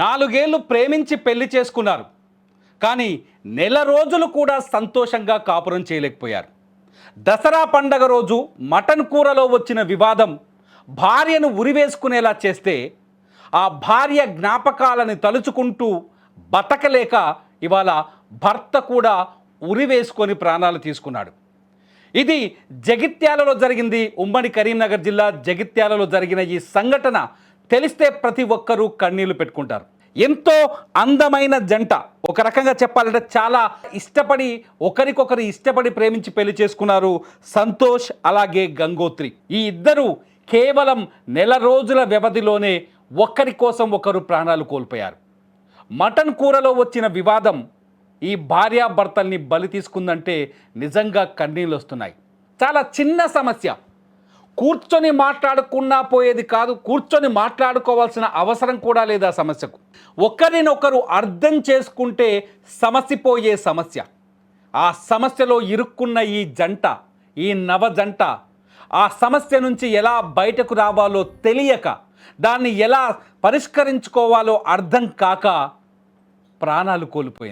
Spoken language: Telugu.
నాలుగేళ్లు ప్రేమించి పెళ్లి చేసుకున్నారు. కానీ నెల రోజులు కూడా సంతోషంగా కాపురం చేయలేకపోయారు. దసరా పండగ రోజు మటన్ కూరలో వచ్చిన వివాదం భార్యను ఉరివేసుకునేలా చేస్తే ఆ భార్య జ్ఞాపకాలను తలుచుకుంటూ బతకలేక ఇవాళ భర్త కూడా ఉరివేసుకొని ప్రాణాలు తీసుకున్నాడు. ఇది జగిత్యాలలో జరిగింది. ఉమ్మడి కరీంనగర్ జిల్లా జగిత్యాలలో జరిగిన ఈ సంఘటన తెలిస్తే ప్రతి ఒక్కరూ కన్నీళ్లు పెట్టుకుంటారు. ఎంతో అందమైన జంట, ఒక రకంగా చెప్పాలంటే చాలా ఇష్టపడి ఒకరికొకరు ఇష్టపడి ప్రేమించి పెళ్లి చేసుకున్నారు సంతోష్ అలాగే గంగోత్రి. ఈ ఇద్దరు కేవలం నెల రోజుల వ్యవధిలోనే ఒకరి కోసం ఒకరు ప్రాణాలు కోల్పోయారు. మటన్ కూరలో వచ్చిన వివాదం ఈ భార్యాభర్తల్ని బలి తీసుకుందంటే నిజంగా కన్నీళ్ళు వస్తున్నాయి. చాలా చిన్న సమస్య, కూర్చొని మాట్లాడుకున్నా పోయేది కాదు, కూర్చొని మాట్లాడుకోవాల్సిన అవసరం కూడా లేదు. ఆ సమస్యకు ఒకరినొకరు అర్థం చేసుకుంటే సమసిపోయే సమస్య. ఆ సమస్యలో ఇరుక్కున్న ఈ జంట, ఈ నవ జంట ఆ సమస్య నుంచి ఎలా బయటకు రావాలో తెలియక, దాన్ని ఎలా పరిష్కరించుకోవాలో అర్థం కాక ప్రాణాలు కోల్పోయింది.